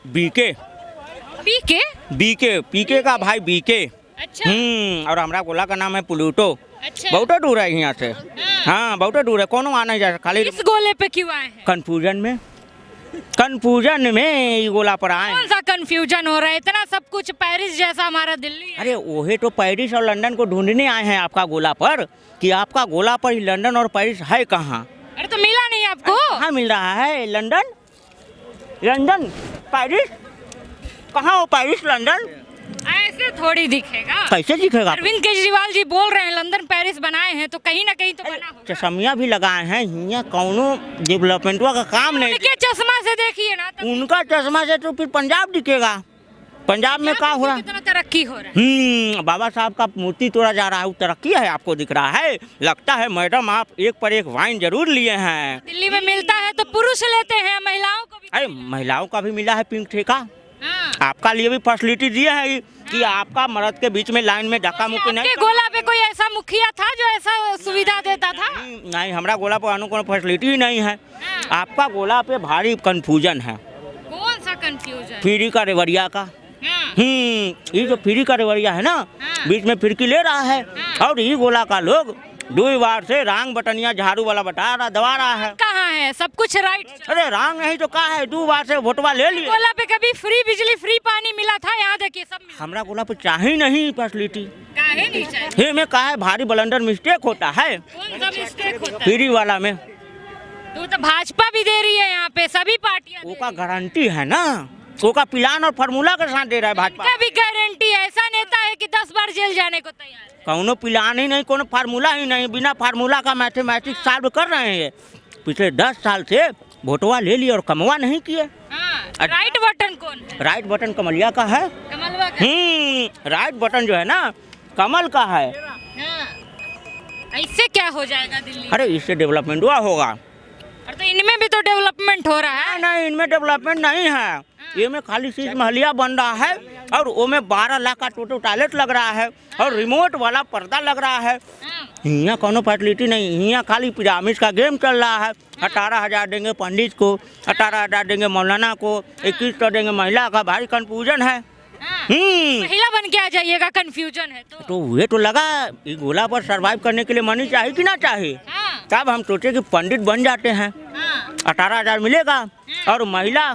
BK पीके। BK पीके का भाई BK. अच्छा और हमारा गोला का नाम है प्लूटो। अच्छा। बहुत दूर है यहाँ से। हाँ बहुत दूर है, कोनो आना जा खाली इस गोले पे क्यों आए हैं? कंफ्यूजन में ये गोला पर आए कौन हैं। सा कंफ्यूजन हो रहा है? इतना सब कुछ पेरिस जैसा हमारा दिल्ली है। अरे वही तो पेरिस और लंदन को ढूंढने आए हैं आपका गोला पर, कि आपका गोला पर लंदन और पेरिस है कहाँ। अरे तो मिला नहीं आपको? कहाँ मिल रहा है? लंदन पेरिस कहाँ हो? पेरिस लंदन ऐसे थोड़ी दिखेगा। कैसे दिखेगा? अरविंद केजरीवाल जी बोल रहे हैं लंदन पेरिस बनाए हैं, तो कहीं ना कहीं तो बना होगा। चश्मिया भी लगाए हैं, यहाँ कौनो डेवलपमेंटवा का काम नहीं। उनके चश्मा से देखिए ना, तब उनका चश्मा से तो फिर पंजाब दिखेगा। पंजाब में क्या हो रहा है? कितना तरक्की हो रहा है। बाबा साहब का मूर्ति तोड़ा जा रहा है, वो तरक्की है आपको दिख रहा है? लगता है मैडम आप एक पर एक वाइन जरूर लिए हैं। दिल्ली में मिलता है तो पुरुष लेते हैं, महिलाओं को भी। अरे महिलाओं का भी मिला है पिंक ठेका। हाँ। आपका लिए भी फैसिलिटी दिए हैं कि आपका मर्द के बीच में लाइन में धक्का मुक्की नहीं। आपके गोला पे कोई ऐसा मुखिया था जो ऐसा सुविधा देता था? नहीं, हमारा गोला पर अनुकूल फैसिलिटी ही नहीं है। हाँ। आपका गोला पे भारी कंफ्यूजन है। कौन सा कंफ्यूजन? फ्री का रेवड़िया का। हाँ। ये जो फ्री का रेवड़िया है ना, हाँ। बीच में फिरकी ले रहा है। हाँ। और ये गोला का लोग 2 बार से रांग बटनिया झाड़ू वाला दबा रहा है। कहाँ है? सब कुछ राइट। अरे रांग नहीं तो कहा है, 2 बार से वोटवा ले लिए। गोला पे कभी फ्री बिजली फ्री पानी मिला था? यहाँ देखिए सब मिला। हमरा गोला पे चाहे नहीं फैसिलिटी। काहे नहीं चाहिए? हे में कहा है भारी ब्लंडर मिस्टेक होता है कौन सा मिस्टेक होता है? फ्री वाला में। तो भाजपा भी दे रही है यहाँ पे, सभी पार्टियां वो का गारंटी है ना, वो का प्लान और फार्मूला के साथ दे रहा है भाजपा। का भी गारंटी है। ऐसा नेता है कि 10 बार जेल जाने को तैयार है। कौनो प्लान ही नहीं, कोनो फार्मूला ही नहीं, बिना फार्मूला का मैथमेटिक्स सॉल्व कर रहे हैं। पिछले 10 साल से वोटवा ले लिए और कमवा नहीं किए। हाँ। राइट बटन कौन है? राइट बटन कमलिया का है। कमलवा का। राइट बटन जो है ना कमल का है। हाँ। इससे क्या हो जाएगा दिल्ली? अरे इससे डेवलपमेंट हुआ होगा। और तो इनमें भी तो डेवलपमेंट हो रहा है। नहीं, इनमें डेवलपमेंट नहीं है। ये में खाली शीश महलिया बन रहा है और वो में 12 लाख का टोटल टॉयलेट लग रहा है और रिमोट वाला पर्दा लग रहा है। हाँ। यहाँ कोनो फैसिलिटी नहीं, यहाँ खाली पिरामिड का गेम चल रहा है। 18,000 देंगे पंडित को, 18,000 देंगे मौलाना को, 2100 देंगे महिला का। भारी कंफ्यूजन है। हाँ। महिला बन के आ जाइएगा, कंफ्यूजन है तो ये तो लगा ये गोला पर सरवाइव करने के लिए मनी चाहिए कि ना चाहिए। हाँ। तब हम सोचे कि पंडित बन जाते हैं, हाँ। 18,000 मिलेगा। और महिला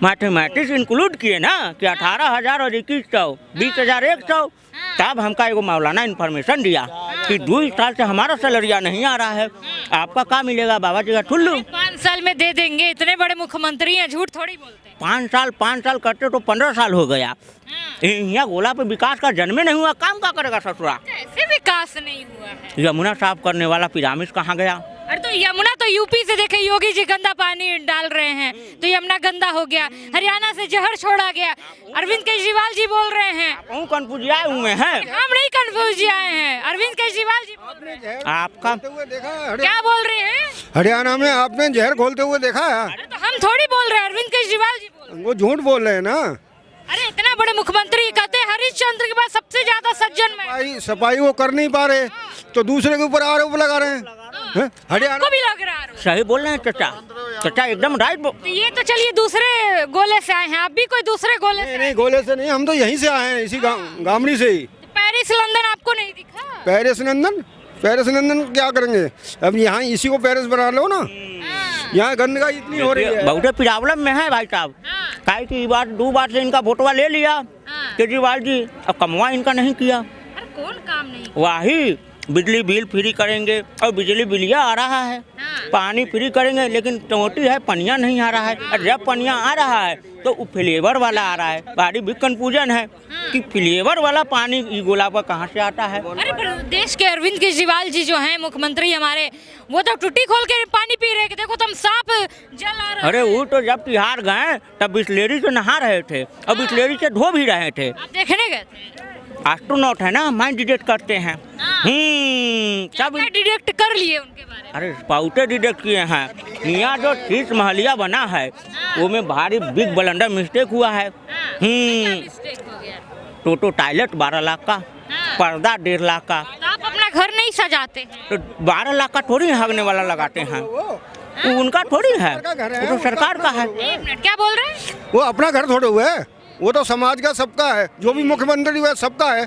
मैथमेटिक्स इंक्लूड किए ना कि 18,000 और 2100, 20,100। तब हमका एगो मौलाना इन्फॉर्मेशन दिया कि 2 साल से हमारा सैलरिया नहीं आ रहा है, आपका क्या मिलेगा? बाबा जी का ठुल्लू। 5 साल में दे देंगे, इतने बड़े मुख्यमंत्री हैं, झूठ थोड़ी बोलते हैं। 5 साल करते तो 15 साल हो गया। यहाँ गोला पे विकास का जन्मे नहीं हुआ, काम क्या करेगा ससुरा? ऐसे विकास नहीं हुआ है। यमुना साफ करने वाला पिरामिड कहाँ गया? अरे तो यमुना तो यूपी से देखे, योगी जी गंदा पानी डाल रहे हैं तो यमुना गंदा हो गया। हरियाणा से जहर छोड़ा गया। अरविंद केजरीवाल जी बोल रहे हैं। कंफ्यूज आए हुए हैं। हम नहीं कंफ्यूज आए हैं, अरविंद केजरीवाल जी बोल रहे हैं। आपका क्या बोल रहे हैं? हरियाणा में आपने जहर खोलते हुए देखा है? अरे तो हम थोड़ी बोल रहे हैं, अरविंद केजरीवाल जी बोल रहे हैं। वो झूठ बोल रहे हैं ना। अरे इतना बड़े मुख्यमंत्री कहते हैं हरिश्चंद्र के बाद सबसे ज्यादा सज्जन मैं। सफाई वो कर नहीं पा रहे तो दूसरे के ऊपर आरोप लगा रहे हैं। हरियाणा को भी लग रहा है। सही बोल रहे हैं चाचा एकदम राइट। तो ये तो चलिए दूसरे गोले से आए हैं, आप भी कोई दूसरे गोले से? नहीं, गोले से नहीं, हम तो यहीं से आए हैं, इसी गामड़ी से ही। तो पेरिस लंदन आपको नहीं दिखा? पेरिस लंदन क्या करेंगे? अब यहाँ इसी को पेरिस बना लो ना। यहाँ गंदगी इतनी हो रही है। बहुत प्रॉब्लम में है भाई साहब। काहे कि 2 बार से इनका वोटवा ले लिया केजरीवाल जी, अब कमवा इनका नहीं किया। अरे कौन काम नहीं? वही बिजली बिल फ्री करेंगे और बिजली बिलिया आ रहा है। पानी फ्री करेंगे लेकिन टोटी है, पनिया नहीं आ रहा है। और जब पनिया आ रहा है तो वो फ्लेवर वाला आ रहा है। भारी बिग कंफ्यूजन है कि फ्लेवर वाला पानी ई गोला पर कहाँ से आता है। अरे पर देश के अरविंद केजरीवाल जी जो हैं मुख्यमंत्री हमारे, वो तो टूटी खोल के पानी पी रहे हैं। देखो तुम साफ जल आ रहा है। अरे वो तो जब तिहाड़ गए तब बिस्लेरी से नहा रहे थे और बिस्लेरी से धो भी रहे थे। आप देखने गए थे? एस्ट्रोनॉट है ना, माइंड डिटेक्ट करते हैं। सब डिटेक्ट कर लिए उनके बारे में? अरे पाउटे डिटेक्ट किए हैं। यहाँ जो शीश महलिया बना है वो में भारी बिग ब्लंडर मिस्टेक हुआ है। मिस्टेक हो गया। टोटो टॉयलेट 12 लाख का, पर्दा 1.5 लाख का। तो आप अपना घर नहीं सजाते हैं? तो 12 लाख का थोड़ी हगने वाला लगाते हैं। वो उनका थोड़ी है, घर है, वो तो सरकार का है। एक मिनट, क्या बोल रहे हैं? वो अपना घर थोड़े हुए है, वो तो समाज का सबका है, जो भी मुख्यमंत्री हुआ सबका है।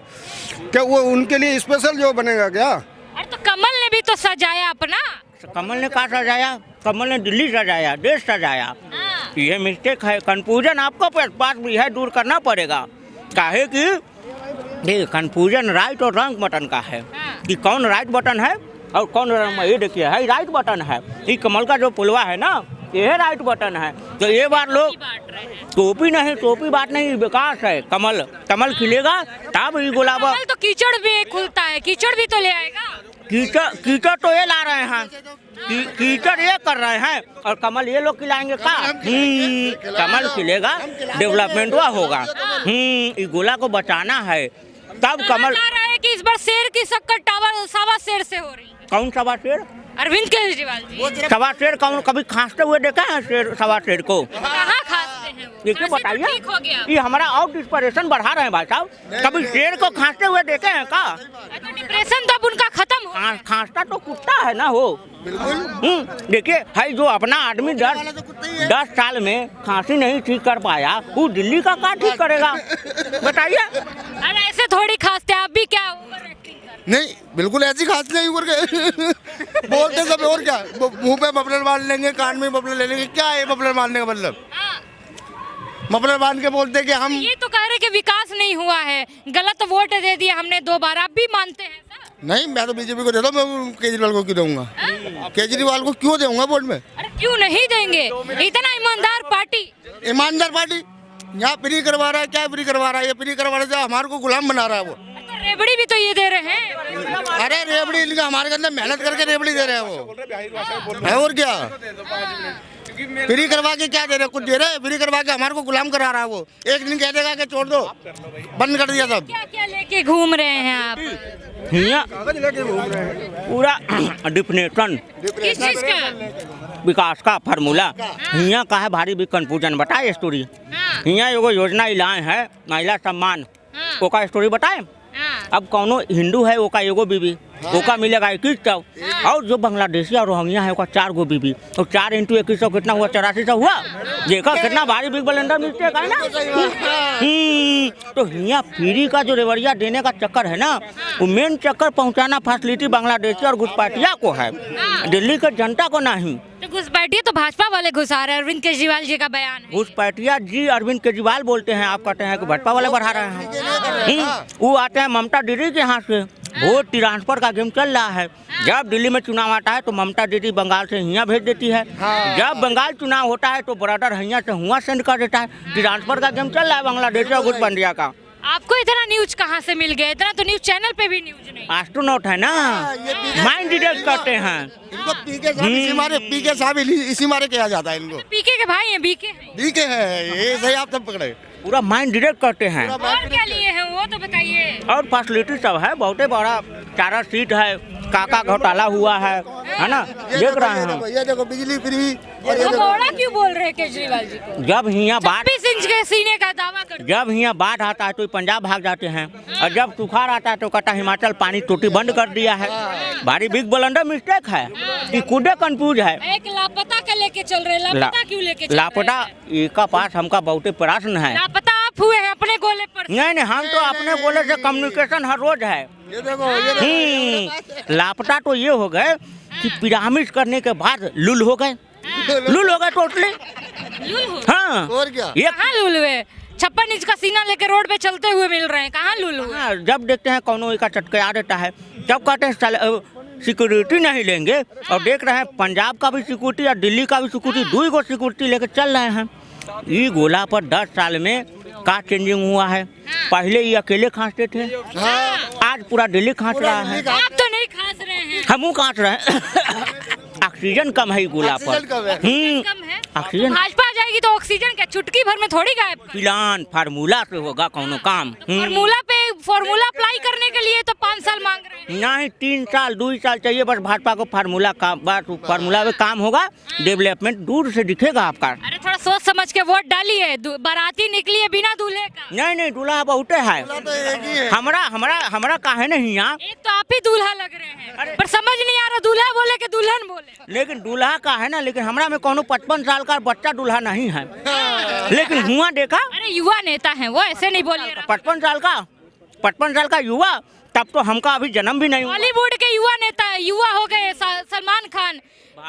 क्या वो उनके लिए स्पेशल जो बनेगा क्या? अरे तो कमल ने भी तो सजाया अपना। कमल ने कहा सजाया, कमल ने दिल्ली सजाया, देश सजाया। ये मिस्टेक है, कंफ्यूजन आपको पास भी है, दूर करना पड़ेगा। काहे कि ये कंफ्यूजन राइट और रॉन्ग बटन का है कि कौन राइट बटन है और कौन ये देखिए है राइट बटन है। ये कमल का जो पुलवा है ना, ये राइट बटन है। तो ये बार लोग टोपी नहीं, टोपी बात नहीं, विकास है। कमल कमल खिलेगा तब ये गुलाब। कमल तो कीचड़ भी खुलता है, कीचड़ भी तो ले आएगा। कीचड़ तो ये ला रहे हैं, कीचड़ ये कर रहे हैं और कमल ये लोग खिलाएंगे का? कमल खिलेगा, डेवलपमेंट हुआ होगा। ये गोला को बचाना है तब कमल। बता रहा है कि इस बार शेर की शक्कर टावर सवा शेर से हो रही है। कौन सवा शेर? अरविंद केजरीवाल जी। सवा शेर कौन? कभी खांसते हुए देखा है शेर, सवा शेर को? कहाँ खांसते हैं वो? देखिए खांसी तो बताइए, ठीक हो गया। ये हमारा आउट डिस्परेशन बढ़ा रहे हैं भाई साहब। कभी शेर को खांसते हुए देखे हैं का? तो डिप्रेशन तो अब उनका खत्म हो गया। खांसता तो कुत्ता है ना वो। बिल्कुल। देखिए है जो अपना आदमी 10 साल में खांसी नहीं ठीक कर पाया, वो दिल्ली का क्या ठीक करेगा बताइए? अरे ऐसे थोड़ी खांसते, आप भी क्या ओवर एक्टिंग कर रहे नहीं, बिल्कुल ऐसी खांसी नहीं करके बोलते सब। और क्या, मुंह पे मफलर बांध लेंगे, कान में मफलर ले लेंगे, क्या है मफलर बांधने का मतलब? हैं? हाँ। मफलर बांध के बोलते कि हम ये तो कह रहे कि विकास नहीं हुआ है, गलत वोट दे दिया हमने 2 बार। आप भी मानते हैं सर? नहीं, मैं तो बीजेपी को देता हूँ, मैं केजरीवाल को क्यों दूंगा? केजरीवाल को क्यों दूंगा वोट में? अरे क्यों नहीं देंगे? इतना ईमानदार पार्टी। ईमानदार पार्टी यहाँ फ्री करवा रहा है। क्या फ्री करवा रहा है? ये फ्री करवा रहा है, हमारे को गुलाम बना रहा है वो। तो रेबड़ी भी तो ये दे रहे हैं। अरे रेबड़ी इनका हमारे अंदर मेहनत करके रेबड़ी दे रहे हैं वो है। और क्या फ्री करवा के क्या दे रहे? कुछ दे रहे हैं? फ्री करवा के हमारे को गुलाम करा रहा है वो। एक दिन कह देगा कि छोड़ दो, बंद कर दिया सब। क्या क्या लेके घूम रहे हैं आप? हियां पूरा डिफिनेशन किस चीज का? विकास का फार्मूला हियां का है। भारी भी कंफ्यूजन बताए स्टोरी। हाँ, हियां एगो योजना लाए है महिला सम्मान, हाँ, ओका स्टोरी बताए। हाँ। अब कौनो हिंदू है ओका एगो बीबी, ओका मिलेगा 2100। और जो बांग्लादेशी और रोहिंग्या है ओका 4 गो बीबी। तो 4 × 2100 कितना हुआ? 8400 हुआ। देखा कितना भारी बिग ब्लंडर मिस्टेक है ना। तो हियां फ्री का जो रेवड़िया देने का चक्कर है ना, वो मेन चक्कर पहुंचाना फैसिलिटी बांग्लादेशी और घुसपैठिया को है, दिल्ली के जनता को नहीं। तो घुसपैठिए तो भाजपा वाले घुसा रहे हैं, अरविंद केजरीवाल जी का बयान है। घुसपैठिया जी अरविंद केजरीवाल बोलते हैं, आप कहते हैं कि भाजपा वाले बढ़ा रहे हैं। वो आते हैं ममता दीदी के यहाँ से। वोट ट्रांसफर का गेम चल रहा है। जब दिल्ली में चुनाव आता है तो ममता दीदी बंगाल से हियां भेज देती है। जब बंगाल चुनाव होता है तो ब्रदर हियां से हुआ सेंड कर देता है। ट्रांसफर का गेम चल रहा है बांग्लादेश और घुसपैठिया का। आपको इतना न्यूज कहाँ से मिल गया? इतना तो न्यूज चैनल पे भी न्यूज नहीं। एस्ट्रोनॉट है ना, माइंड डिटेक्ट करते हैं। इनको पीके साहब इसी मारे किया जाता है इनको। पीके के भाई हैं, बीके हैं। पीके है ये, सही आप सब पकड़े। पूरा माइंड डिटेक्ट करते हैं। और क्या लिए हैं वो तो बताइए। और फैसिलिटी सब है, बहुत बड़ा 4 सीट है, काका घोटाला हुआ है ना, देख रहे हैं। ये देखो बिजली फ्री। भगौड़ा क्यों बोल रहे हैं केजरीवाल जी को? जब हियां बाढ़ 26 इंच के सीने का दावा कर। जब हियां बाढ़ आता है तो पंजाब भाग जाते हैं, और जब सुखाड़ आता है तो कहता हिमाचल पानी टोटी बंद कर दिया है। भारी बिग ब्लंडर मिस्टेक है, ये खुदे कंफ्यूज है। एक लापता का लेके चल रहे हैं, लापता क्यों लेके चल रहे हैं? लापता इसका पास हमका बहुत प्रश्न है। लापता आप हुए हैं अपने गोले पर। नहीं, हम तो अपने गोले से कम्युनिकेशन हर रोज है। ये देखो लापता तो ये हो गए कि पिरामिड करने के बाद लुल हो गए टोटली। लूल हो? हाँ, और क्या? ये कहाँ लूल हुए? 56 इंच का सीना लेके रोड पे चलते हुए मिल रहे हैं, कहाँ लूल हुए? हाँ, जब देखते हैं कौनो का चटका देता है, जब कहते हैं सिक्योरिटी नहीं लेंगे, और देख रहे हैं पंजाब का भी सिक्योरिटी और दिल्ली का भी सिक्योरिटी, 2 गो सिक्योरिटी लेकर चल रहे हैं। ये गोला पर 10 साल में का चेंजिंग हुआ है। पहले ये अकेले खांसते थे, आज पूरा दिल्ली खांस रहा है। आप तो नहीं खास रहे हैं। हम खांस रहे हैं। ऑक्सीजन कम है गोला पर। कम है। ऑक्सीजन भाजपा आ जाएगी तो ऑक्सीजन क्या चुटकी भर में थोड़ी गायब कर? प्लान फार्मूला से होगा कौनो काम। फॉर्मूला अप्लाई करने के लिए तो 5 साल मांग रहे हैं। नहीं, 3 साल 2 साल चाहिए बस भाजपा को फार्मूला का। बस फार्मूला में काम होगा, डेवलपमेंट दूर से दिखेगा आपका। अरे थोड़ा सोच समझ के वोट डालिए। बाराती निकली है बिना दूल्हे का। नहीं नहीं, दूल्हा बहुते है। तो एक ही है। हमारा काहे नहीं यहाँ। एक तो आप ही दूल्हा लग रहे हैं, पर समझ नहीं आ रहा दूल्हा बोले कि दुल्हन बोले। लेकिन दूल्हा का है ना, लेकिन हमरा में कोनो 55 साल का बच्चा दूल्हा नहीं है। लेकिन हुआ देखा, अरे युवा नेता हैं वो, ऐसे नहीं बोलिए। 55 साल का युवा, तब तो हमका अभी जन्म भी नहीं हुआ। बॉलीवुड के युवा नेता युवा हो गए सलमान खान,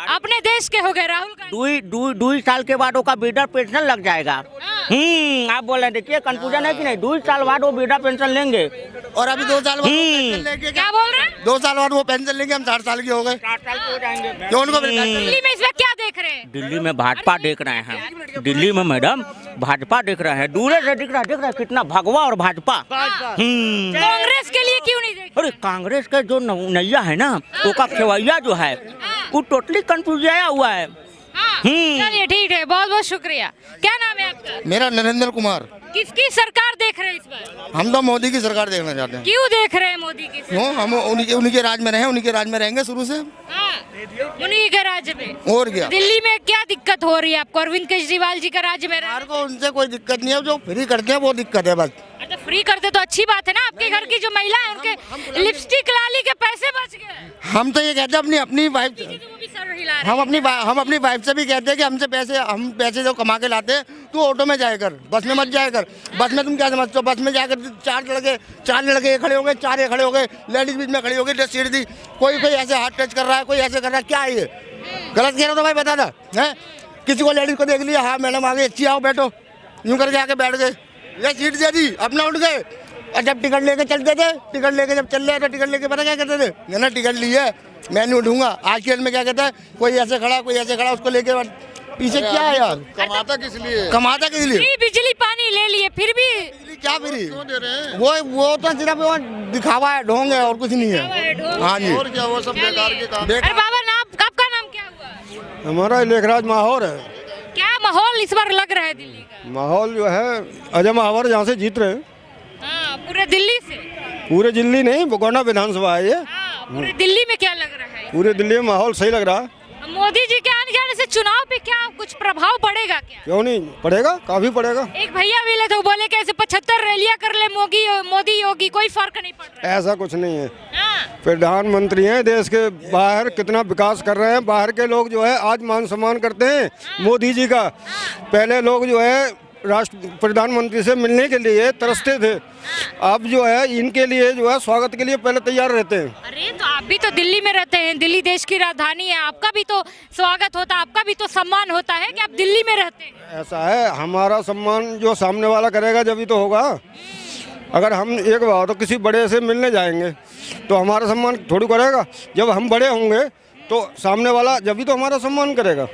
अपने देश के हो गए राहुल गांधी। 2 साल के बाद उसका वृद्धा पेंशन लग जाएगा। आप बोल रहे हैं, देखिए कंफ्यूजन है कि नहीं। 2 साल बाद वो वृद्धा पेंशन लेंगे। और अभी 2 साल बाद पेंशन लेंगे। क्या बोल रहे हैं? 2 साल बाद वो पेंशन लेंगे, हम 60 साल के हो गए। 60 साल के हो जाएंगे। क्यों उनको दिल्ली में इस वक्त क्या देख रहे हैं? दिल्ली में भाजपा देख रहे हैं। दिल्ली में मैडम भाजपा देख रहे हैं, दूर से दिख रहा है कितना भगवा और भाजपा। कांग्रेस के लिए क्यों नहीं देख? अरे कांग्रेस का जो नैया है ना, वो का खेवैया जो है वो टोटली कंफ्यूज आया हुआ है। चलिए ठीक है, बहुत बहुत शुक्रिया। क्या नाम है आपका? मेरा नरेंद्र कुमार। किसकी सरकार देख रहे हैं इस बार? हम तो मोदी की सरकार देखना चाहते हैं। क्यों देख रहे हैं मोदी की सरकार? क्यों, हम उन्हीं के राज में रहे, उन्हीं के राज में रहेंगे शुरू से। उन्हीं के राज्य में। और क्या? दिल्ली में क्या दिक्कत हो रही है आपको? अरविंद केजरीवाल जी का राज्य में सरकार को उनसे कोई दिक्कत नहीं है, जो फ्री करते हैं वो दिक्कत है बस। अच्छा, फ्री करते तो अच्छी बात है ना। आपके घर की जो महिला है उनके लिपस्टिक लाली के पैसे बच गए। हम तो ये कहते हैं अपनी वाइफ, वो भी सर हिला रहे हैं। हम अपनी वाइफ से भी कहते हैं कि हम पैसे जो कमा के लाते हैं, तू ऑटो में जाया कर, बस में मत जाया कर। बस में तुम क्या समझते हो? बस में जाकर 4 लड़के खड़े हो गए, 4 खड़े हो गए, लेडीज बीच में खड़ी हो गई, सीट दी, कोई ऐसे हाथ टच कर रहा है, कोई ऐसे कर रहा है, क्या है ये? गलत कह रहा तो भाई बता था है? किसी को लेडीज को देख लिया, हाँ मैडम आ गई, अच्छी आओ बैठो, यूं करके आके बैठ गए, ये सीट दे दी, अपना उठ गए। और जब टिकट लेके चलते थे, टिकट लेके जब चल रहे थे, टिकट लेके पता क्या कहते थे? ना टिकट ली है, मैं नहीं उठूंगा। आज के डेट में क्या कहता है? कोई ऐसे खड़ा, उसको लेके पीछे क्या है यार? कमाता किस लिए? बिजली पानी ले लिए, फिर भी क्या फ्री दे रहे हैं? वो तो सिर्फ वो दिखावा है, ढोंग है, और कुछ नहीं है। हाँ जी, और क्या, वो सब बेकार के काम। अरे बाबा नाम आपका नाम क्या हुआ? हमारा लेखराज माहौर है। क्या माहौल इस बार लग रहा है दिल्ली का? माहौल जो है अजय महावर जहाँ से जीत रहे हैं। पूरे दिल्ली से? पूरे दिल्ली नहीं, बगौना विधानसभा है ये। पूरे दिल्ली में क्या लग रहा है? पूरे दिल्ली में माहौल सही लग रहा है। मोदी जी के आने जाने से चुनाव पे क्या कुछ प्रभाव पड़ेगा क्या? क्यों नहीं पड़ेगा, काफी पड़ेगा। एक भैया मिले तो बोले कि ऐसे 75 रैलियां कर ले मोदी योगी, कोई फर्क नहीं पड़ रहा है। ऐसा कुछ नहीं है। प्रधानमंत्री हैं देश के, बाहर कितना विकास कर रहे हैं। बाहर के लोग जो है आज मान सम्मान करते हैं मोदी जी का। पहले लोग जो है प्रधानमंत्री से मिलने के लिए तरसते थे, अब जो है इनके लिए जो है स्वागत के लिए पहले तैयार रहते हैं। अरे तो आप भी तो दिल्ली में रहते हैं, दिल्ली देश की राजधानी है, आपका भी तो स्वागत होता है, आपका भी तो सम्मान होता है कि आप दिल्ली में रहते हैं। ऐसा है, हमारा सम्मान जो सामने वाला करेगा जब ही तो होगा। अगर हम एक बार तो किसी बड़े से मिलने जाएंगे तो हमारा सम्मान थोड़ी करेगा। जब हम बड़े होंगे तो सामने वाला जब ही तो हमारा सम्मान करेगा।